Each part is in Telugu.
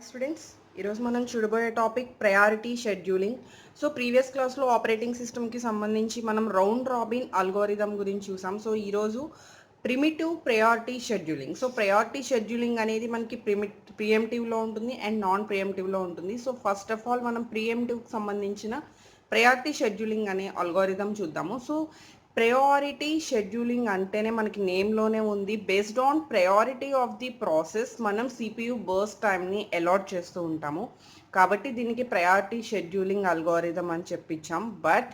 స్టూడెంట్స్, ఈరోజు మనం చూడబోయే topic priority scheduling. So previous క్లాస్లో ఆపరేటింగ్ సిస్టమ్కి సంబంధించి మనం రౌండ్ రాబిన్ అల్గోరిథం గురించి చూసాం. సో ఈరోజు primitive priority scheduling. So priority scheduling అనేది మనకి ప్రియంటివ్లో ఉంటుంది అండ్ నాన్ ప్రియంటివ్లో ఉంటుంది. సో ఫస్ట్ ఆఫ్ ఆల్ మనం ప్రియంటివ్కి సంబంధించిన ప్రయారిటీ షెడ్యూలింగ్ అనే అల్గోరిథం చూద్దాము. సో ప్రయారిటీ షెడ్యూలింగ్ అంటేనే మనకి నేమ్లోనే ఉంది. Based on priority of the process మనం సిపియు బర్స్ట్ టైంని అలాట్ చేస్తూ ఉంటాము. కాబట్టి దీనికి ప్రయారిటీ షెడ్యూలింగ్ అల్గోరిథం అని చెప్పించాం. బట్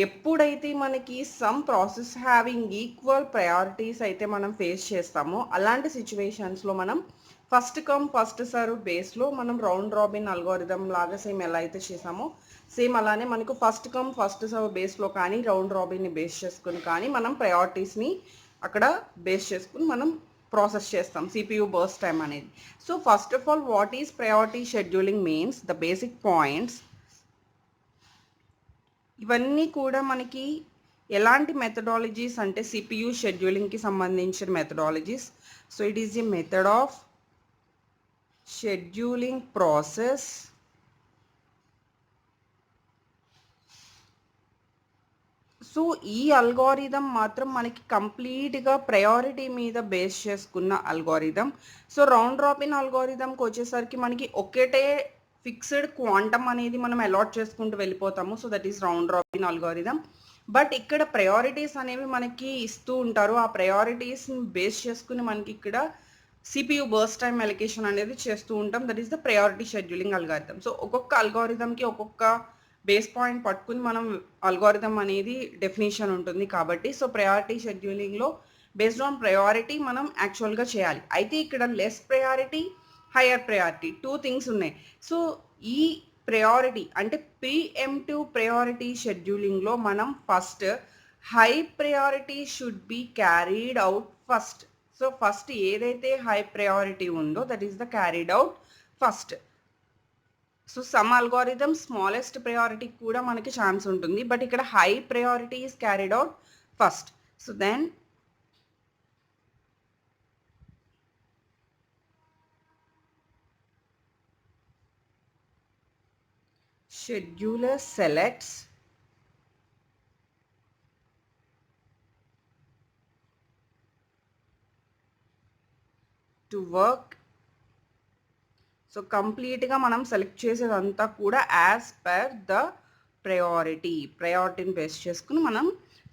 ఎప్పుడైతే మనకి some process having equal priorities అయితే మనం ఫేస్ చేస్తామో అలాంటి సిచ్యువేషన్స్లో మనం ఫస్ట్ కమ్ ఫస్ట్ సర్వ్ బేస్లో మనం రౌండ్ రాబిన్ అల్గోరిథం లాగా సేమ్ ఎలా అయితే చేసామో సేమ్ అలానే మనకు ఫస్ట్ కమ్ ఫస్ట్ సర్వ్ బేస్లో కానీ రౌండ్ రాబిన్ని బేస్ చేసుకుని కానీ మనం ప్రయారిటీస్ని అక్కడ బేస్ చేసుకుని మనం ప్రాసెస్ చేస్తాం సిపియు బర్స్ట్ టైం అనేది. So first of all what is priority scheduling means the basic points. ఇవన్నీ కూడా మనకి ఎలాంటి మెథడాలజీస్ అంటే సిపియు షెడ్యూలింగ్కి సంబంధించిన methodologies. So it is a method of scheduling process so ఈ అల్గోరిథం మాత్రం మనకి కంప్లీట్గా ప్రయారిటీ మీద బేస్ చేసుకున్న అల్గోరిథం. సో రౌండ్ రాబిన్ అల్గోరిథంకి వచ్చేసరికి మనకి ఒకటే ఫిక్స్డ్ క్వాంటమ్ అనేది మనం అలాట్ చేసుకుంటూ వెళ్ళిపోతాము. So that is round robin algorithm. But ఇక్కడ ప్రయారిటీస్ అనేవి మనకి ఇస్తూ ఉంటారు. ఆ ప్రయారిటీస్ని బేస్ చేసుకుని మనకి ఇక్కడ సిపియు బర్స్ట్ టైం అలొకేషన్ అనేది చేస్తూ ఉంటాం. That is the priority scheduling algorithm. So ఒక్కొక్క అల్గోరిథంకి ఒక్కొక్క బేస్ పాయింట్ పట్టుకుని మనం అల్గోరిథం అనేది డెఫినేషన్ ఉంటుంది కాబట్టి సో ప్రయారిటీ షెడ్యూలింగ్లో బేస్డ్ ఆన్ ప్రయారిటీ మనం యాక్చువల్గా చేయాలి. అయితే ఇక్కడ less priority higher priority two things ఉన్నాయి. సో ఈ ప్రయారిటీ అంటే ప్రీఎంప్టివ్ ప్రయారిటీ షెడ్యూలింగ్లో మనం first high priority should be carried out first. So first ఏదైతే హై ప్రయారిటీ ఉందో that is the carried out first. So some algorithm smallest priority కూడా మనకి ఛాన్స్ ఉంటుంది. బట్ ఇక్కడ high priority is carried out first. So then scheduler selects to work. So కంప్లీట్గా మనం సెలెక్ట్ చేసేదంతా కూడా యాజ్ పర్ ద ప్రయారిటీని బేస్ చేసుకుని మనం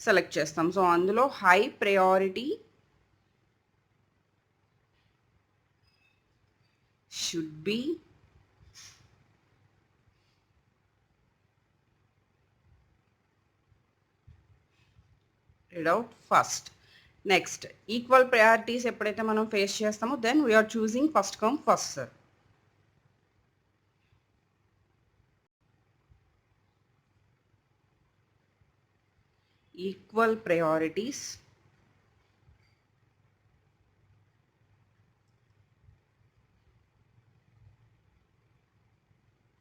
సెలెక్ట్ చేస్తాం. సో అందులో high priority should be read out first. Next equal priorities ఎప్పుడైతే మనం ఫేస్ చేస్తామో then we are choosing first come first serve. Equal priorities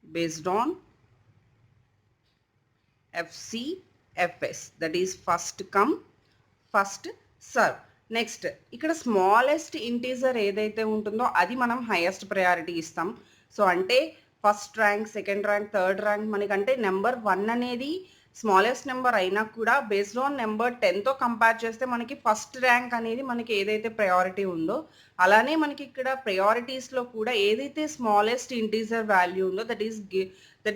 based on FCFS, that is first come first serve. Next ఇక్కడ స్మాలెస్ట్ ఇంటీజర్ ఏదైతే ఉంటుందో అది మనం హైయెస్ట్ ప్రయారిటీ ఇస్తాం. సో అంటే first rank second rank third rank మనకంటే నెంబర్ 1 అనేది స్మాలెస్ట్ నెంబర్ అయినా కూడా బేస్డ్ ఆన్ నెంబర్ 10తో కంపేర్ చేస్తే మనకి ఫస్ట్ ర్యాంక్ అనేది మనకి ఏదైతే ప్రయారిటీ ఉందో అలానే మనకి ఇక్కడ ప్రయారిటీస్లో కూడా ఏదైతే స్మాలెస్ట్ ఇంటీజర్ వాల్యూ ఉందో that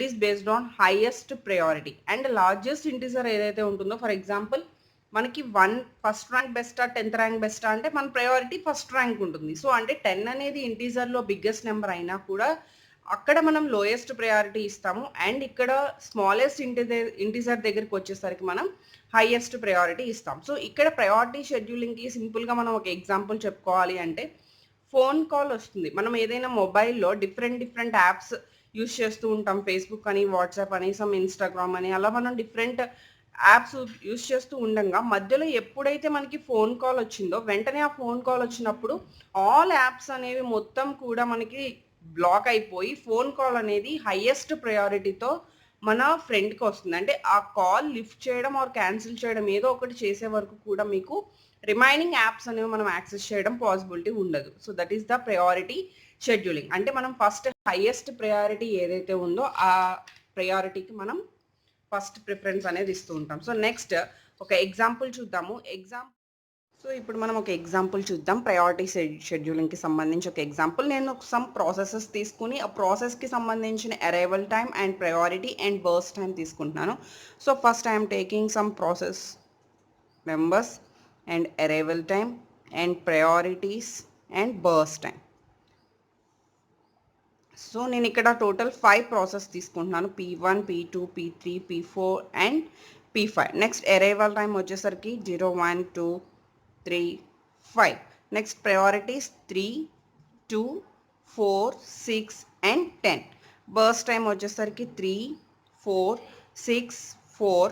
is based on highest priority. And largest integer ఏదైతే ఉంటుందో ఫర్ ఎగ్జాంపుల్ మనకి ఫస్ట్ ర్యాంక్ బెస్టా 10th ర్యాంక్ బెస్టా అంటే మన ప్రయారిటీ ఫస్ట్ ర్యాంక్ ఉంటుంది. సో అంటే 10 అనేది ఇంటీజర్లో బిగ్గెస్ట్ నెంబర్ అయినా కూడా అక్కడ మనం లోయెస్ట్ ప్రయారిటీ ఇస్తాము. అండ్ ఇక్కడ స్మాలెస్ట్ ఇంటీజర్ దగ్గరికి వచ్చేసరికి మనం హైయెస్ట్ ప్రయారిటీ ఇస్తాం. సో ఇక్కడ ప్రయారిటీ షెడ్యూలింగ్కి సింపుల్గా మనం ఒక ఎగ్జాంపుల్ చెప్పుకోవాలి అంటే ఫోన్ కాల్ వస్తుంది. మనం ఏదైనా మొబైల్లో డిఫరెంట్ యాప్స్ యూస్ చేస్తూ ఉంటాం. ఫేస్బుక్ అని, వాట్సాప్ అని, సమ్ ఇన్స్టాగ్రామ్ అని అలా మనం డిఫరెంట్ యాప్స్ యూస్ చేస్తూ ఉండగా మధ్యలో ఎప్పుడైతే మనకి ఫోన్ కాల్ వచ్చిందో వెంటనే ఆ ఫోన్ కాల్ వచ్చినప్పుడు ఆల్ యాప్స్ అనేవి మొత్తం కూడా మనకి బ్లాక్ అయిపోయి ఫోన్ కాల్ అనేది హైయెస్ట్ ప్రయారిటీతో మన ఫ్రెండ్కి వస్తుంది. అంటే ఆ కాల్ లిఫ్ట్ చేయడం ఆర్ క్యాన్సిల్ చేయడం ఏదో ఒకటి చేసే వరకు కూడా మీకు రిమైనింగ్ యాప్స్ అనేవి మనం యాక్సెస్ చేయడం పాసిబిలిటీ ఉండదు. So that is the priority scheduling. అంటే మనం ఫస్ట్ హైయెస్ట్ ప్రయారిటీ ఏదైతే ఉందో ఆ ప్రయారిటీకి మనం ఫస్ట్ ప్రిఫరెన్స్ అనేది ఇస్తూ ఉంటాం. సో నెక్స్ట్ ఒక ఎగ్జాంపుల్ చూద్దాము. సో ఇప్పుడు మనం ఒక ఎగ్జాంపుల్ చూద్దాం. ప్రయారిటీ షెడ్యూలింగ్కి సంబంధించి ఒక ఎగ్జాంపుల్. నేను సమ్ ప్రాసెసెస్ తీసుకుని ఆ ప్రాసెస్కి సంబంధించిన arrival time and priority and burst time తీసుకుంటున్నాను. So first I'm taking some process members and arrival time and priorities and burst time. So నేను ఇక్కడ టోటల్ 5 ప్రాసెస్ తీసుకుంటున్నాను. P1, P2, P3, P4 and P5. Next arrival time వచ్చేసరికి 0, 1, 2, 3, 5. Next priorities 3, 2, 4, 6 and 10. Burst time వచ్చేసరికి 3, 4, 6, 4,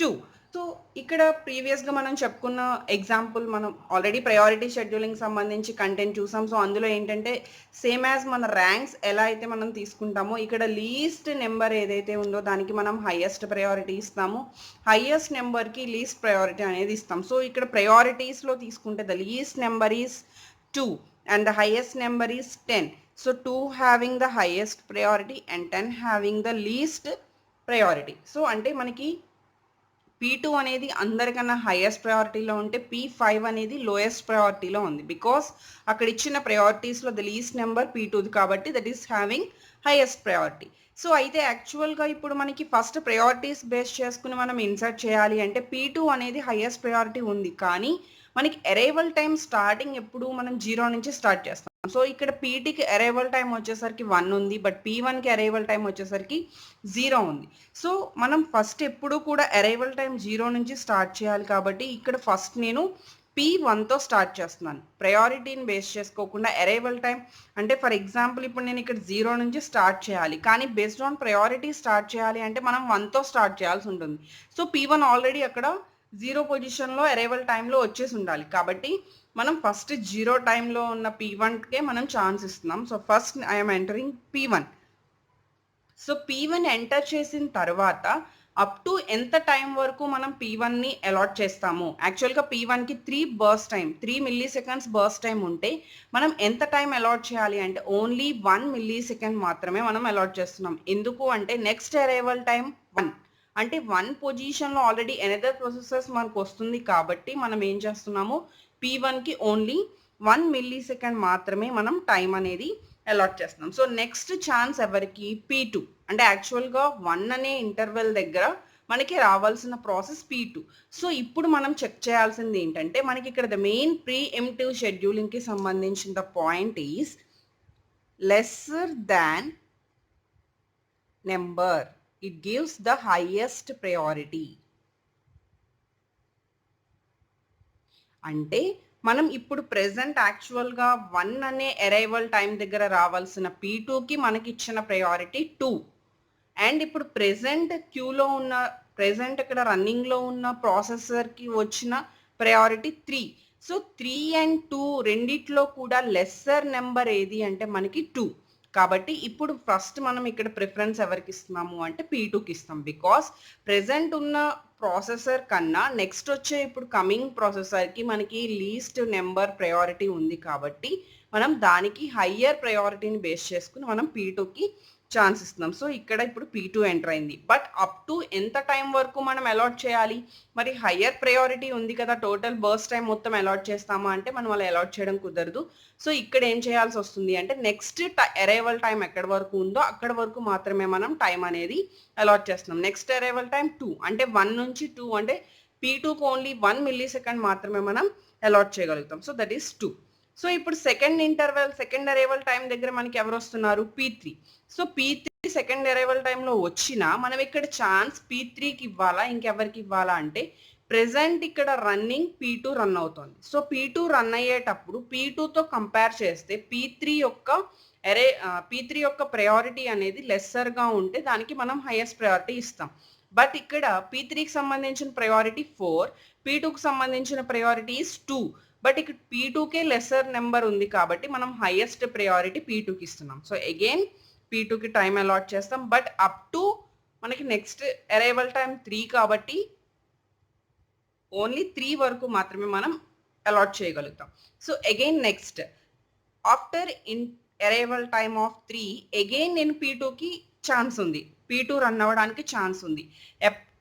2. సో ఇక్కడ ప్రీవియస్గా మనం చెప్పుకున్న ఎగ్జాంపుల్ మనం ఆల్రెడీ ప్రయారిటీ షెడ్యూలింగ్ సంబంధించి కంటెంట్ చూసాం. సో అందులో ఏంటంటే సేమ్ యాజ్ మన ర్యాంక్స్ ఎలా అయితే మనం తీసుకుంటామో ఇక్కడ లీస్ట్ నెంబర్ ఏదైతే ఉందో దానికి మనం హైయెస్ట్ ప్రయారిటీ ఇస్తాము. హైయెస్ట్ నెంబర్కి లీస్ట్ ప్రయారిటీ అనేది ఇస్తాం. సో ఇక్కడ ప్రయారిటీస్లో తీసుకుంటే the least number is 2 and the highest number is 10. So 2 having the highest priority and 10 having the least priority. So అంటే మనకి P2 అనేది అందరికన్నా హైయెస్ట్ ప్రయారిటీలో ఉంటే P5 అనేది లోయెస్ట్ ప్రయారిటీలో ఉంది. బికాస్ అక్కడ ఇచ్చిన ప్రయారిటీస్లో ద లీస్ట్ నెంబర్ P2 కాబట్టి that is having highest priority. So అయితే యాక్చువల్గా ఇప్పుడు మనకి ఫస్ట్ ప్రయారిటీస్ బేస్ చేసుకుని మనం ఇన్సర్ట్ చేయాలి అంటే P2 అనేది హైయెస్ట్ ప్రయారిటీ ఉంది. కానీ మనకి అరైవల్ టైం స్టార్టింగ్ ఎప్పుడు మనం 0 నుంచి స్టార్ట్ చేస్తాం. సో ఇక్కడ P2కి అరైవల్ టైం వచ్చేసరికి 1 ఉంది, బట్ P1కి అరైవల్ టైం వచ్చేసరికి 0 ఉంది. సో మనం ఫస్ట్ ఎప్పుడు కూడా అరైవల్ టైం 0 నుంచి స్టార్ట్ చేయాలి కాబట్టి ఇక్కడ ఫస్ట్ నేను P1తో స్టార్ట్ చేస్తున్నాను. ప్రయారిటీని బేస్ చేసుకోకుండా అరైవల్ టైం అంటే ఫర్ ఎగ్జాంపుల్ ఇప్పుడు నేను ఇక్కడ 0 నుంచి స్టార్ట్ చేయాలి, కానీ బేస్డ్ ఆన్ ప్రయారిటీ స్టార్ట్ చేయాలి అంటే మనం 1తో స్టార్ట్ చేయాల్సి ఉంటుంది. సో P1 ఆల్రెడీ అక్కడ 0 పొజిషన్లో అరైవల్ టైంలో వచ్చేసి ఉండాలి. కాబట్టి మనం ఫస్ట్ 0 టైంలో ఉన్న P1కే మనం ఛాన్స్ ఇస్తున్నాం. So first I'm entering P1. So P1 enter చేసిన తర్వాత అప్ టు ఎంత టైం వరకు మనం P1ని అలాట్ చేస్తాము. యాక్చువల్గా P1కి 3 burst time 3 milli seconds burst time ఉంటే మనం ఎంత టైం అలాట్ చేయాలి అంటే ఓన్లీ 1 మిల్లీ సెకండ్ మాత్రమే మనం అలాట్ చేస్తున్నాం. ఎందుకు అంటే నెక్స్ట్ అరైవల్ టైం 1 అంటే 1 పొజిషన్లో ఆల్రెడీ ఎనదర్ ప్రాసెసెస్ మనకు వస్తుంది కాబట్టి మనం ఏం చేస్తున్నాము P1కి ఓన్లీ 1 మిల్లీ సెకండ్ మాత్రమే మనం టైం అనేది అలాట్ చేస్తున్నాం. సో నెక్స్ట్ ఛాన్స్ ఎవరికి P2 అంటే యాక్చువల్గా 1 అనే ఇంటర్వెల్ దగ్గర మనకి రావాల్సిన ప్రాసెస్ P2. సో ఇప్పుడు మనం చెక్ చేయాల్సింది ఏంటంటే మనకి ఇక్కడ ద మెయిన్ ప్రీఎంప్టివ్ షెడ్యూలింగ్కి సంబంధించిన the point is lesser than number. It gives the highest priority. అంటే మనం ఇప్పుడు ప్రెజెంట్ యాక్చువల్గా 1 అనే అరైవల్ టైం దగ్గర రావాల్సిన P2కి మనకి ఇచ్చిన ప్రయారిటీ 2 అండ్ ఇప్పుడు ప్రెజెంట్ క్యూలో ఉన్న ప్రెజెంట్ ఇక్కడ రన్నింగ్లో ఉన్న ప్రాసెసర్కి వచ్చిన ప్రయారిటీ 3. సో 3 and 2 రెండిట్లో కూడా లెస్సర్ నెంబర్ ఏది అంటే మనకి 2. కాబట్టి ఇప్పుడు ఫస్ట్ మనం ఇక్కడ ప్రిఫరెన్స్ ఎవరికి ఇస్తున్నాము అంటే P2కి ఇస్తాం. బికాస్ ప్రెజెంట్ ఉన్న ప్రాసెసర్ కన్నా నెక్స్ట్ వచ్చే ఇప్పుడు కమింగ్ ప్రాసెసర్కి మనకి లీస్ట్ నెంబర్ ప్రయారిటీ ఉంది కాబట్టి మనం దానికి హయ్యర్ ప్రయారిటీని బేస్ చేసుకుని మనం P2కి ఛాన్స్ ఇస్తున్నాం. సో ఇక్కడ ఇప్పుడు P2 ఎంటర్ అయింది. బట్ అప్ టు ఎంత టైం వరకు మనం అలాట్ చేయాలి? మరి హయ్యర్ ప్రయారిటీ ఉంది కదా, టోటల్ బర్స్ట్ టైం మొత్తం అలాట్ చేస్తామా అంటే మనం అలా అలాట్ చేయడం కుదరదు. సో ఇక్కడ ఏం చేయాల్సి వస్తుంది అంటే నెక్స్ట్ అరైవల్ టైం ఎక్కడి వరకు ఉందో అక్కడ వరకు మాత్రమే మనం టైం అనేది అలాట్ చేస్తున్నాం. నెక్స్ట్ అరైవల్ టైం 2 అంటే 1 నుంచి 2 అంటే P2కి ఓన్లీ 1 మిల్లీ సెకండ్ మాత్రమే మనం అలాట్ చేయగలుగుతాం. So that is 2. సో ఇప్పుడు సెకండ్ అరైవల్ టైం దగ్గర మనకి ఎవరు వస్తున్నారు? P3. So P3 second arrival టైంలో వచ్చినా మనం ఇక్కడ ఛాన్స్ P3కి ఇవ్వాలా ఇంకెవరికి ఇవ్వాలా అంటే ప్రెజెంట్ ఇక్కడ రన్నింగ్ P2 రన్ అవుతుంది. సో P2 రన్ అయ్యేటప్పుడు P2తో కంపేర్ చేస్తే P3 యొక్క ప్రయారిటీ అనేది లెస్సర్గా ఉంటే దానికి మనం హైయెస్ట్ ప్రయారిటీ ఇస్తాం. బట్ ఇక్కడ P3కి సంబంధించిన ప్రయారిటీ 4, P2కి సంబంధించిన ప్రయారిటీ ఈస్ 2. బట్ ఇక్కడ P2కే లెస్సర్ నెంబర్ ఉంది కాబట్టి మనం హైయెస్ట్ ప్రయారిటీ P2కి ఇస్తున్నాం. సో అగైన్ P2కి టైం అలాట్ చేస్తాం. బట్ అప్ టు మనకి నెక్స్ట్ అరైవల్ టైం 3 కాబట్టి ఓన్లీ 3 వరకు మాత్రమే మనం అలాట్ చేయగలుగుతాం. So again next after arrival time of 3 again నేను P2కి ఛాన్స్ ఉంది. P2 రన్ అవ్వడానికి ఛాన్స్ ఉంది.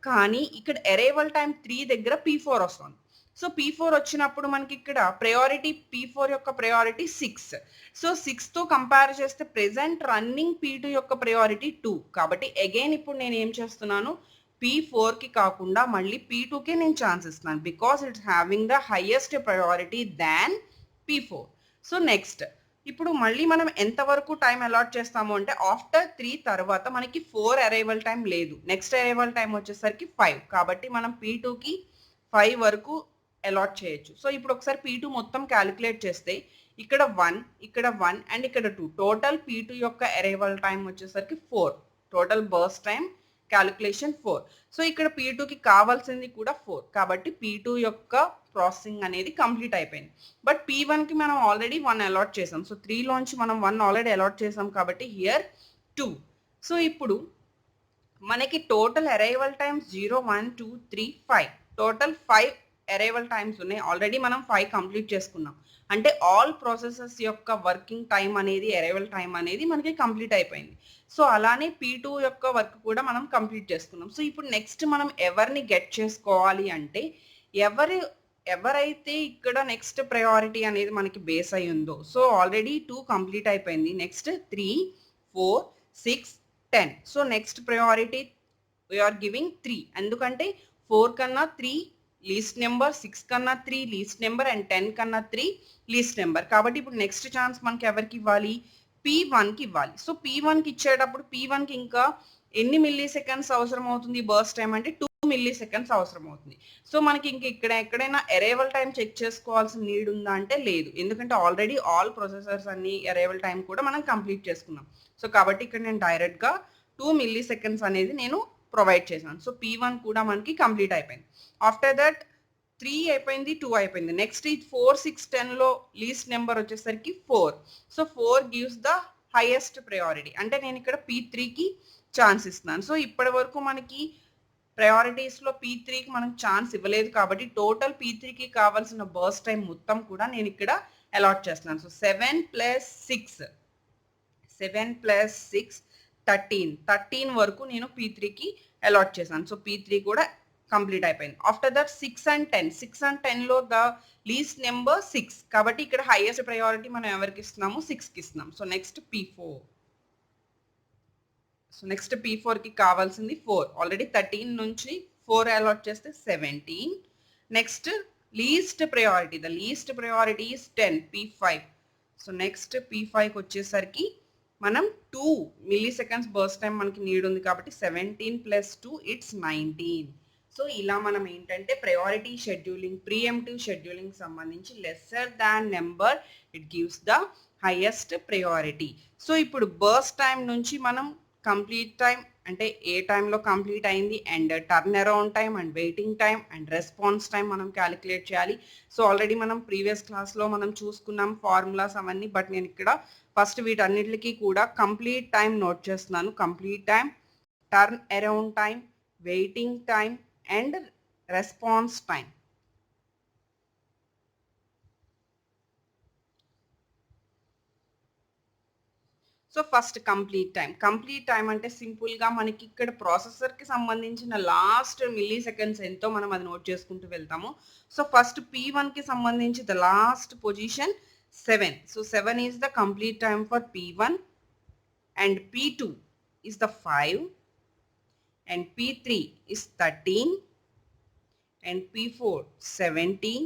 కానీ ఇక్కడ అరైవల్ టైమ్ 3 దగ్గర P4 వస్తుంది. సో P4 వచ్చినప్పుడు మనకి ఇక్కడ ప్రయారిటీ P4 యొక్క ప్రయారిటీ 6. సో 6తో కంపేర్ చేస్తే ప్రెజెంట్ రన్నింగ్ P2 యొక్క ప్రయారిటీ 2. కాబట్టి అగైన్ ఇప్పుడు నేను ఏం చేస్తున్నాను, P4కి కాకుండా మళ్ళీ P2కే నేను ఛాన్స్ ఇస్తున్నాను because it's having the highest priority than P4. So next ఇప్పుడు మళ్ళీ మనం ఎంతవరకు టైం అలాట్ చేస్తాము అంటే ఆఫ్టర్ 3 తర్వాత మనకి 4 అరైవల్ టైం లేదు. నెక్స్ట్ అరైవల్ టైం వచ్చేసరికి 5. కాబట్టి మనం P2కి 5 వరకు అలాట్ చేయొచ్చు. సో ఇప్పుడు ఒకసారి P2 మొత్తం క్యాలిక్యులేట్ చేస్తే ఇక్కడ 1, ఇక్కడ 1 అండ్ ఇక్కడ 2. టోటల్ P2 యొక్క అరైవల్ టైం వచ్చేసరికి 4. Total burst time calculation 4. So ఇక్కడ P2కి కావాల్సింది కూడా 4. కాబట్టి P2 యొక్క ప్రాసెసింగ్ అనేది కంప్లీట్ అయిపోయింది. బట్ P1కి మనం ఆల్రెడీ 1 అలాట్ చేసాం. సో 3లోంచి మనం 1 ఆల్రెడీ అలాట్ చేసాం కాబట్టి హియర్ 2. సో ఇప్పుడు మనకి total arrival times 0, 1, 2, 3, 5. Total 5 arrival times ఉన్నాయి. ఆల్రెడీ మనం 5 కంప్లీట్ చేసుకున్నాం. అంటే ఆల్ ప్రాసెసెస్ యొక్క వర్కింగ్ టైం అనేది అరైవల్ టైం అనేది మనకి కంప్లీట్ అయిపోయింది. సో అలానే P2 యొక్క వర్క్ కూడా మనం కంప్లీట్ చేసుకున్నాం. సో ఇప్పుడు నెక్స్ట్ మనం ఎవరిని గెట్ చేసుకోవాలి అంటే ఎవరైతే ఇక్కడ నెక్స్ట్ ప్రయారిటీ అనేది మనకి బేస్ అయి ఉందో. సో ఆల్రెడీ 2 కంప్లీట్ అయిపోయింది. Next 3, 4, 6, 10. So next priority we are giving 3. ఎందుకంటే 4 కన్నా 3 లీస్ట్ నెంబర్, 6 కన్నా 3 లీస్ట్ నెంబర్ అండ్ 10 కన్నా 3 లీస్ట్ నెంబర్. కాబట్టి ఇప్పుడు నెక్స్ట్ ఛాన్స్ మనకి ఎవరికి ఇవ్వాలి, P1కి ఇవ్వాలి. సో P1కి ఇచ్చేటప్పుడు P1కి ఇంకా ఎన్ని మిల్లీ సెకండ్స్ అవసరం అవుతుంది బర్స్ట్ టైం అంటే 2 మిల్లీ సెకండ్స్ అవసరం అవుతుంది. సో మనకి ఇంక ఇక్కడ ఎక్కడైనా అరైవల్ టైం చెక్ చేసుకోవాల్సిన నీడ్ ఉందా అంటే లేదు. ఎందుకంటే ఆల్రెడీ ఆల్ ప్రొసెసర్స్ అన్ని అరైవల్ టైం కూడా మనం కంప్లీట్ చేసుకున్నాం. సో కాబట్టి ఇక్కడ నేను డైరెక్ట్గా 2 మిల్లీ సెకండ్స్ అనేది నేను ప్రొవైడ్ చేశాను. సో P1 కూడా మనకి కంప్లీట్ అయిపోయింది. ఆఫ్టర్ దట్ 3 అయిపోయింది, 2 అయిపోయింది. నెక్స్ట్ ఈ 4, 6, 10లో లీస్ట్ నెంబర్ వచ్చేసరికి 4. So 4 gives the highest priority. అంటే నేను ఇక్కడ P3కి ఛాన్స్ ఇస్తున్నాను. సో ఇప్పటి వరకు మనకి ప్రయారిటీస్లో P3కి మనం ఛాన్స్ ఇవ్వలేదు కాబట్టి టోటల్ P3కి కావాల్సిన బర్స్ట్ టైం మొత్తం కూడా నేను ఇక్కడ అలాట్ చేస్తున్నాను. సో 7 + 6 13 వరకు నేను P3కి అలాట్ చేశాను. సో P3 కూడా కంప్లీట్ అయిపోయింది. ఆఫ్టర్ దట్ 6 and 10లో ద లీస్ట్ నెంబర్ 6. కాబట్టి ఇక్కడ హైయెస్ట్ ప్రయారిటీ మనం ఎవరికి ఇస్తున్నాము, 6కి ఇస్తున్నాం. So next P4. So next P4కి కావాల్సింది 4. ఆల్రెడీ 13 నుంచి 4 అలాట్ చేస్తే 17. Next least priority, the least priority is 10, P5. So next P5కి వచ్చేసరికి మనం 2 మిల్లీ సెకండ్స్ బర్స్ట్ టైం మనకి నీడ్ ఉంది కాబట్టి 17 + 2 ఇట్స్ 19. సో ఇలా మనం ఏంటంటే ప్రయారిటీ షెడ్యూలింగ్, ప్రీఎంప్టివ్ షెడ్యూలింగ్ సంబంధించి lesser than number it gives the highest priority. So ఇప్పుడు బర్స్ట్ టైం నుంచి మనం కంప్లీట్ టైం అంటే ఏ టైంలో కంప్లీట్ అయింది and turn around time and waiting time and response time మనం క్యాలిక్యులేట్ చేయాలి. సో ఆల్రెడీ మనం ప్రీవియస్ క్లాస్లో మనం చూసుకున్నాం ఫార్ములాస్ అవన్నీ. బట్ నేను ఇక్కడ ఫస్ట్ వీటన్నిటికీ కూడా కంప్లీట్ టైం నోట్ చేస్తున్నాను. Complete time, turn around time, waiting time and response time. So first complete time అంటే సింపుల్గా మనకి ఇక్కడ ప్రాసెసర్కి సంబంధించిన లాస్ట్ మిల్లీ సెకండ్స్ ఎంతో మనం అది నోట్ చేసుకుంటూ వెళ్తాము. సో ఫస్ట్ P1కి సంబంధించి the last position 7. So 7 is the complete time for P1 and P2 is the 5 and P3 is 13 and P4 17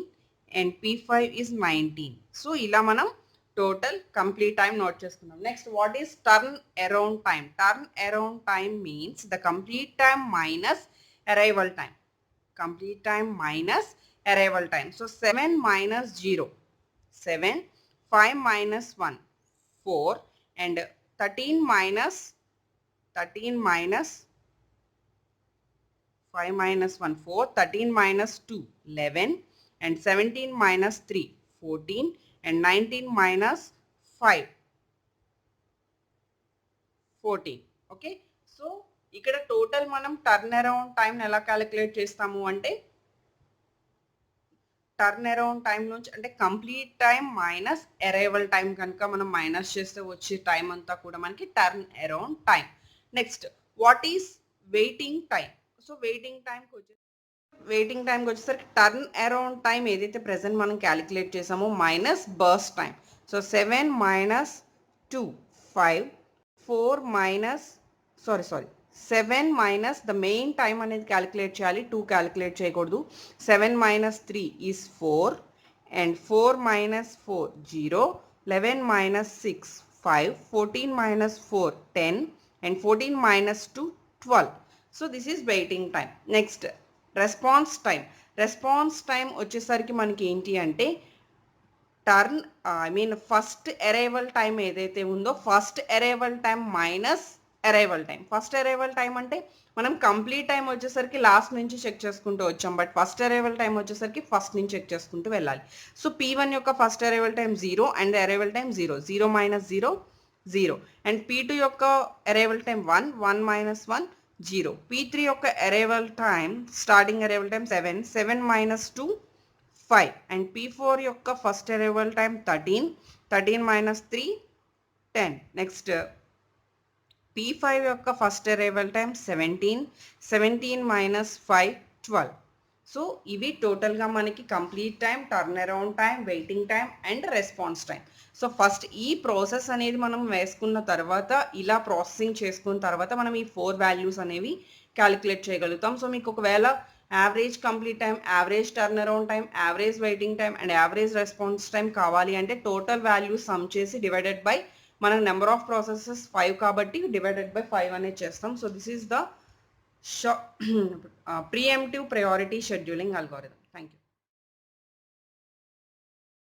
and P5 is 19. So ఇలా మనం టోటల్ కంప్లీట్ టైం నోట్ చేసుకున్నాం. Next what is turn around time? Turn around time means the complete time minus arrival time. Complete time minus arrival time. So 7 - 0 7, 5 - 1 4 and 13 - 5 - 1 4, 13 - 2 11 and 17 - 3 14 and 19 - 5 14. Okay, so ఇక్కడ టోటల్ మనం టర్న్ అరౌండ్ టైం ఎలా క్యాలిక్యులేట్ చేస్తాము అంటే టర్న్ అరౌండ్ టైం నుంచి అంటే complete time minus arrival time కనుక మనం మైనస్ చేస్తే వచ్చే టైం అంతా కూడా మనకి turn around time. Next what is waiting time? So waiting టైంకి వచ్చేసరికి టర్న్ అరౌండ్ టైం ఏదైతే ప్రెసెంట్ మనం క్యాలిక్యులేట్ చేసామో minus burst time. So 7 minus 2 5 4 minus 7 minus the main time అనేది క్యాలిక్యులేట్ చేయాలి, 2 క్యాలిక్యులేట్ చేయకూడదు. 7 minus 3 is 4 and 4 minus 4 0, 11 minus 6 5, 14 minus 4 10 and 14 minus 2 12. So this is waiting time. Next response time వచ్చేసరికి మనకి ఏంటి అంటే ఫస్ట్ అరైవల్ టైం ఏదైతే ఉందో first arrival time minus arrival time. First arrival time అంటే మనం కంప్లీట్ టైం వచ్చేసరికి లాస్ట్ నుంచి చెక్ చేసుకుంటూ వచ్చాం, బట్ ఫస్ట్ అరైవల్ టైం వచ్చేసరికి ఫస్ట్ నుంచి చెక్ చేసుకుంటూ వెళ్ళాలి. సో P1 యొక్క first arrival time 0 and arrival time 0, 0 minus 0 0, and P2 యొక్క అరైవల్ టైం 1, 1 మైనస్ 1 0. P3 యొక్క arrival time starting arrival time 7, 7 minus 2 5, and P4 యొక్క first arrival time 13, 13 minus 3 10. Next P5 యొక్క first arrival time 17, 17 minus 5 12. So ఇవి టోటల్గా మనకి complete time, turn around time, waiting time and response time. So first ఈ ప్రాసెస్ అనేది మనం వేసుకున్న తర్వాత, ఇలా ప్రాసెసింగ్ చేసుకున్న తర్వాత మనం ఈ 4 వాల్యూస్ అనేవి క్యాలిక్యులేట్ చేయగలుగుతాం. సో మీకు ఒకవేళ average complete time, average turn around time, average waiting time and average response time కావాలి అంటే టోటల్ వాల్యూస్ సమ్ చేసి డివైడెడ్ బై మనకు నెంబర్ ఆఫ్ ప్రాసెసెస్ 5 కాబట్టి డివైడెడ్ బై 5 అనేది చేస్తాం. So this is the preemptive priority scheduling algorithm.